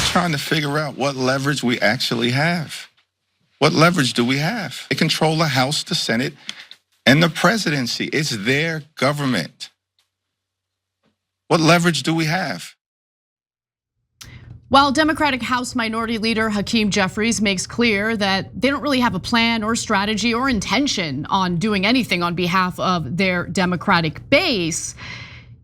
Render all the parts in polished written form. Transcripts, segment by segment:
trying to figure out what leverage we actually have. What leverage do we have? They control the House, the Senate, and the presidency. It's their government. What leverage do we have? While Democratic House Minority Leader Hakeem Jeffries makes clear that they don't really have a plan or strategy or intention on doing anything on behalf of their Democratic base,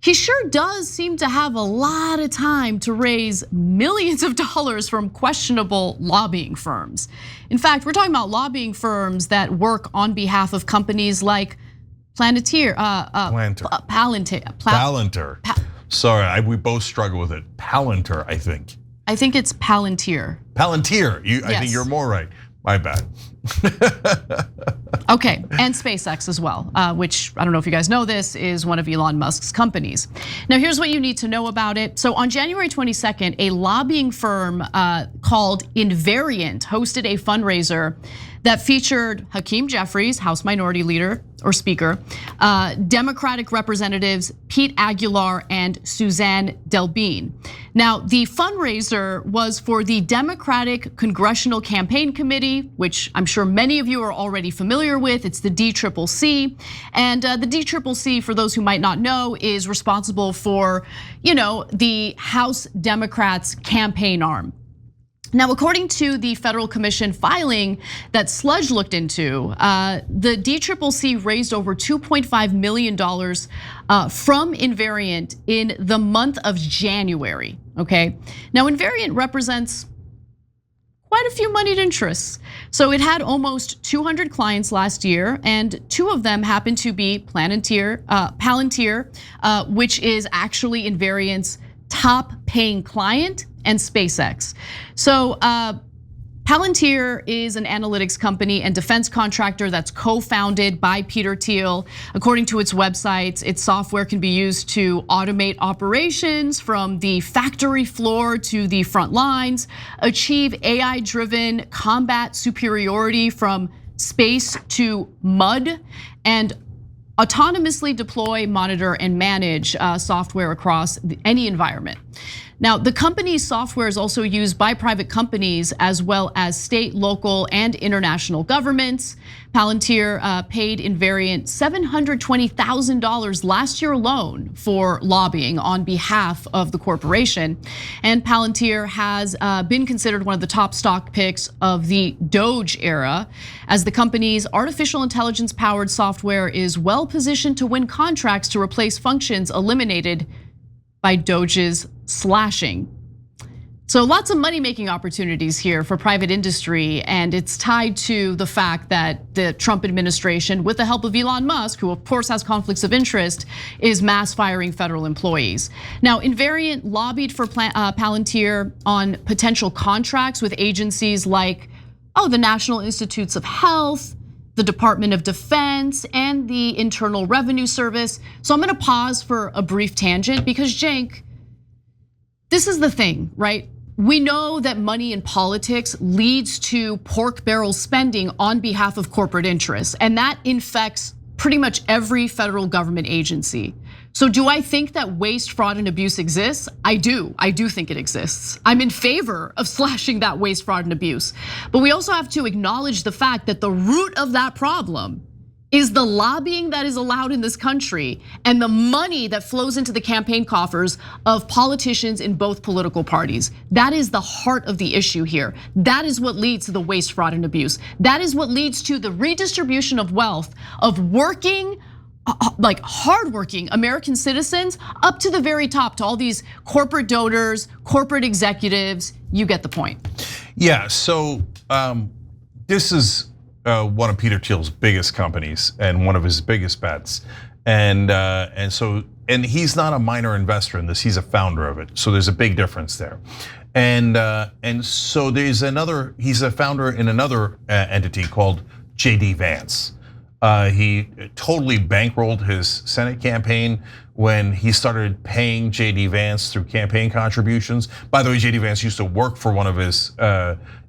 he sure does seem to have a lot of time to raise millions of dollars from questionable lobbying firms. In fact, we're talking about lobbying firms that work on behalf of companies like Palantir. Sorry, we both struggle with it. Palantir, I think. I think it's Palantir. Palantir, I think you're more right. My bad. Okay, and SpaceX as well, which I don't know if you guys know this, is one of Elon Musk's companies. Now here's what you need to know about it. So on January 22nd, a lobbying firm called Invariant hosted a fundraiser that featured Hakeem Jeffries, House Minority Leader or Speaker, Democratic Representatives Pete Aguilar and Suzanne Delbene. Now, the fundraiser was for the Democratic Congressional Campaign Committee, which I'm sure many of you are already familiar with. It's the DCCC. And the DCCC, for those who might not know, is responsible for, the House Democrats' campaign arm. Now, according to the Federal Commission filing that Sludge looked into, the DCCC raised over $2.5 million from Invariant in the month of January, okay? Now, Invariant represents quite a few moneyed interests. So it had almost 200 clients last year, and 2 of them happened to be Palantir, which is actually Invariant's top paying client, and SpaceX. So Palantir is an analytics company and defense contractor that's co-founded by Peter Thiel. According to its website, its software can be used to automate operations from the factory floor to the front lines, achieve AI-driven combat superiority from space to mud, and autonomously deploy, monitor, and manage software across any environment. Now, the company's software is also used by private companies as well as state, local, and international governments. Palantir paid Invariant $720,000 last year alone for lobbying on behalf of the corporation. And Palantir has been considered one of the top stock picks of the Doge era, as the company's artificial intelligence powered software is well positioned to win contracts to replace functions eliminated by Doge's slashing. So lots of money-making opportunities here for private industry, and it's tied to the fact that the Trump administration, with the help of Elon Musk, who of course has conflicts of interest, is mass firing federal employees. Now, Invariant lobbied for Palantir on potential contracts with agencies like, the National Institutes of Health, the Department of Defense, and the Internal Revenue Service. So I'm gonna pause for a brief tangent because, Cenk, this is the thing, right? We know that money in politics leads to pork barrel spending on behalf of corporate interests, and that infects pretty much every federal government agency. So do I think that waste, fraud, and abuse exists? I do think it exists. I'm in favor of slashing that waste, fraud, and abuse. But we also have to acknowledge the fact that the root of that problem is the lobbying that is allowed in this country and the money that flows into the campaign coffers of politicians in both political parties. That is the heart of the issue here. That is what leads to the waste, fraud, and abuse. That is what leads to the redistribution of wealth of working, like hardworking American citizens up to the very top, to all these corporate donors, corporate executives. You get the point. Yeah, so this is one of Peter Thiel's biggest companies and one of his biggest bets. And he's not a minor investor in this, he's a founder of it. So there's a big difference there. And so he's a founder in another entity called JD Vance. He totally bankrolled his Senate campaign when he started paying JD Vance through campaign contributions. By the way, JD Vance used to work for one of his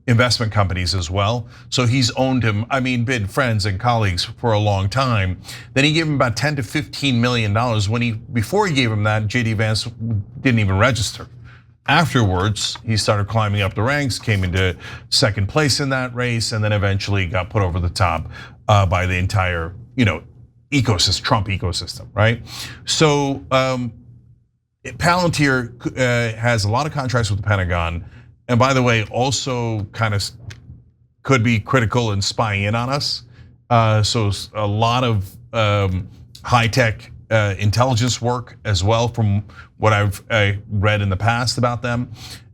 investment companies as well. So he's owned him, been friends and colleagues for a long time. Then he gave him about $10 to $15 million. Before he gave him that, JD Vance didn't even register afterwards, he started climbing up the ranks, came into second place in that race, and then eventually got put over the top by the entire, ecosystem, Trump ecosystem, right? So Palantir has a lot of contracts with the Pentagon, and by the way, also kind of could be critical in spying in on us. So a lot of high-tech intelligence work as well, from what I've read in the past about them.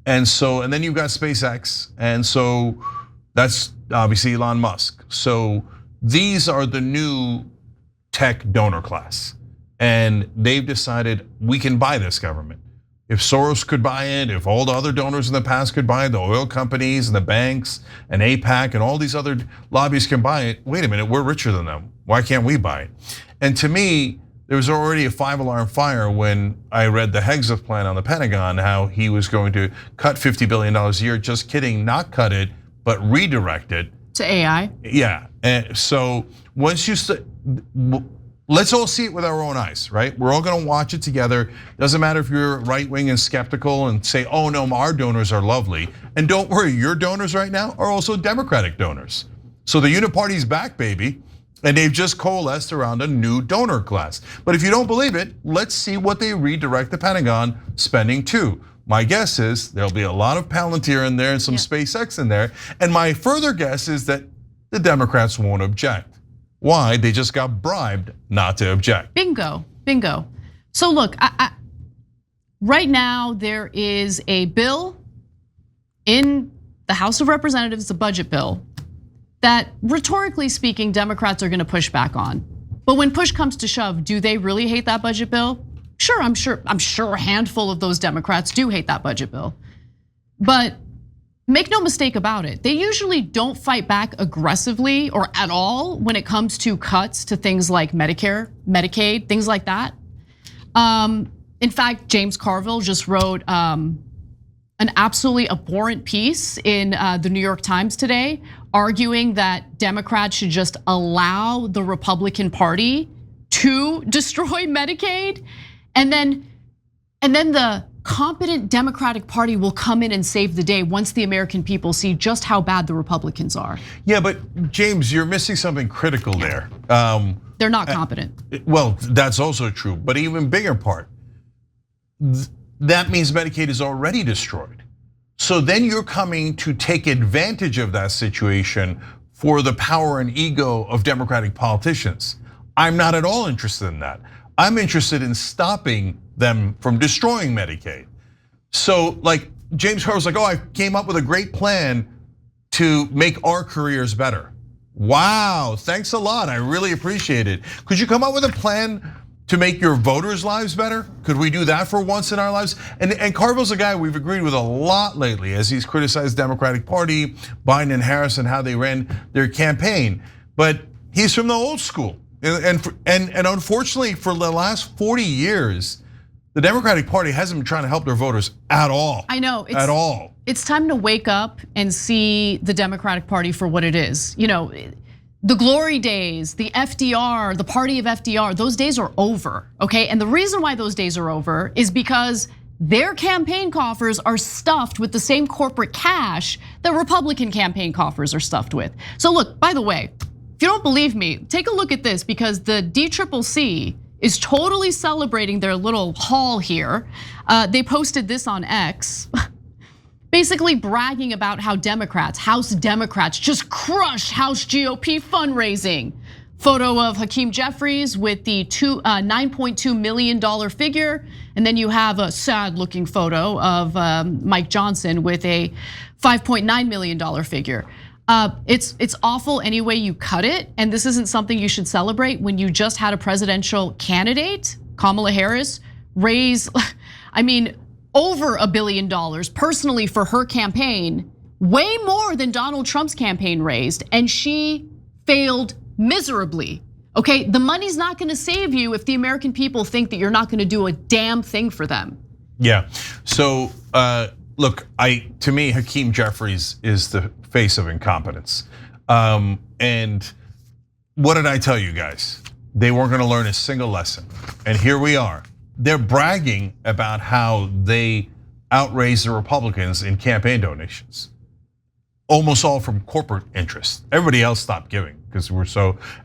And then you've got SpaceX, and so that's obviously Elon Musk. So these are the new tech donor class, and they've decided we can buy this government. If Soros could buy it, if all the other donors in the past could buy it, the oil companies and the banks and AIPAC and all these other lobbyists can buy it, wait a minute, we're richer than them. Why can't we buy it? And to me, there was already a 5-alarm fire when I read the Hegseth plan on the Pentagon, how he was going to cut $50 billion a year. Just kidding, not cut it, but redirect it. To AI? Yeah, and so once you let's all see it with our own eyes, right? We're all gonna watch it together. Doesn't matter if you're right wing and skeptical and say, oh no, our donors are lovely. And don't worry, your donors right now are also Democratic donors. So the Uniparty's back, baby. And they've just coalesced around a new donor class. But if you don't believe it, let's see what they redirect the Pentagon spending to. My guess is there'll be a lot of Palantir in there and some SpaceX in there. And my further guess is that the Democrats won't object. Why? They just got bribed not to object. Bingo, bingo. So look, right now there is a bill in the House of Representatives, a budget bill, that rhetorically speaking, Democrats are gonna push back on. But when push comes to shove, do they really hate that budget bill? Sure, I'm sure a handful of those Democrats do hate that budget bill. But make no mistake about it, they usually don't fight back aggressively or at all when it comes to cuts to things like Medicare, Medicaid, things like that. In fact, James Carville just wrote an absolutely abhorrent piece in the New York Times today, arguing that Democrats should just allow the Republican Party to destroy Medicaid, and then the competent Democratic Party will come in and save the day once the American people see just how bad the Republicans are. Yeah, but James, you're missing something critical there. They're not competent. Well, that's also true, but even bigger part, that means Medicaid is already destroyed. So then you're coming to take advantage of that situation for the power and ego of Democratic politicians. I'm not at all interested in that. I'm interested in stopping them from destroying Medicaid. So like James Carville's like, oh, I came up with a great plan to make our careers better. Wow, thanks a lot, I really appreciate it. Could you come up with a plan to make your voters' lives better? Could we do that for once in our lives? And Carville's a guy we've agreed with a lot lately as he's criticized Democratic Party, Biden and Harris and how they ran their campaign. But he's from the old school. And unfortunately for the last 40 years, the Democratic Party hasn't been trying to help their voters at all. I know, at all. It's time to wake up and see the Democratic Party for what it is. The glory days, the FDR, the party of FDR, those days are over, okay? And the reason why those days are over is because their campaign coffers are stuffed with the same corporate cash that Republican campaign coffers are stuffed with. So look, by the way, if you don't believe me, take a look at this, because the DCCC is totally celebrating their little haul here. They posted this on X, basically bragging about how House Democrats just crush House GOP fundraising. Photo of Hakeem Jeffries with the $9.2 million figure. And then you have a sad looking photo of Mike Johnson with a $5.9 million figure. It's awful any way you cut it, and this isn't something you should celebrate when you just had a presidential candidate, Kamala Harris, raise, over $1 billion personally for her campaign, way more than Donald Trump's campaign raised, and she failed miserably. Okay, the money's not gonna save you if the American people think that you're not gonna do a damn thing for them. Yeah, so look, to me, Hakeem Jeffries is the face of incompetence. And what did I tell you guys? They weren't gonna learn a single lesson. And here we are. They're bragging about how they outraised the Republicans in campaign donations. Almost all from corporate interests. Everybody else stopped giving because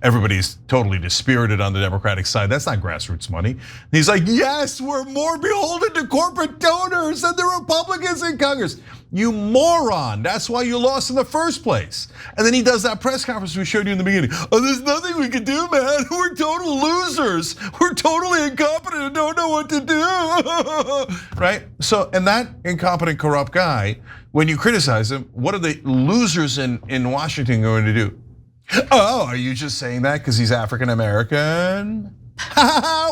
everybody's totally dispirited on the Democratic side. That's not grassroots money. And he's like, yes, we're more beholden to corporate donors than the Republicans in Congress. You moron, that's why you lost in the first place. And then he does that press conference we showed you in the beginning. Oh, there's nothing we can do, man. We're total losers. We're totally incompetent and don't know what to do, right? So, and that incompetent, corrupt guy, when you criticize him, what are the losers in Washington going to do? Oh, are you just saying that because he's African American?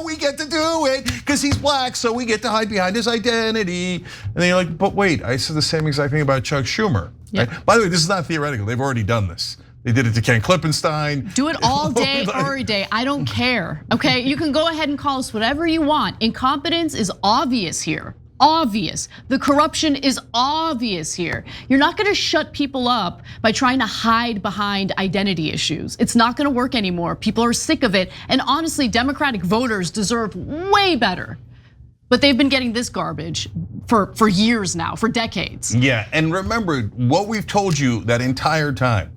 We get to do it because he's black, so we get to hide behind his identity. And then you're like, but wait, I said the same exact thing about Chuck Schumer. Right? By the way, this is not theoretical. They've already done this. They did it to Ken Klippenstein. Do it all day, every day. I don't care. Okay, you can go ahead and call us whatever you want. Incompetence is obvious here. Obvious. The corruption is obvious here. You're not gonna shut people up by trying to hide behind identity issues. It's not gonna work anymore. People are sick of it. And honestly, Democratic voters deserve way better. But they've been getting this garbage for years now, for decades. Yeah, and remember what we've told you that entire time.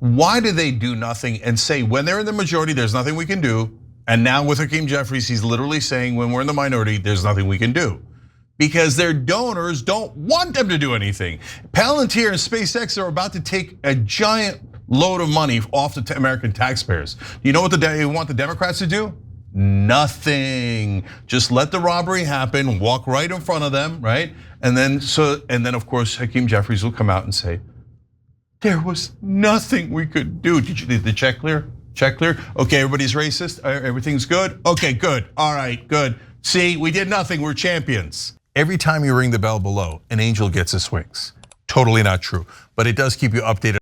Why do they do nothing and say when they're in the majority, there's nothing we can do? And now with Hakeem Jeffries, he's literally saying when we're in the minority, there's nothing we can do. Because their donors don't want them to do anything. Palantir and SpaceX are about to take a giant load of money off the American taxpayers. You know what they want the Democrats to do? Nothing. Just let the robbery happen, walk right in front of them, right? And then of course Hakeem Jeffries will come out and say, there was nothing we could do. Did the check clear? Check clear? Okay, everybody's racist, everything's good? Okay, good, all right, good. See, we did nothing, we're champions. Every time you ring the bell below, an angel gets his wings. Totally not true, but it does keep you updated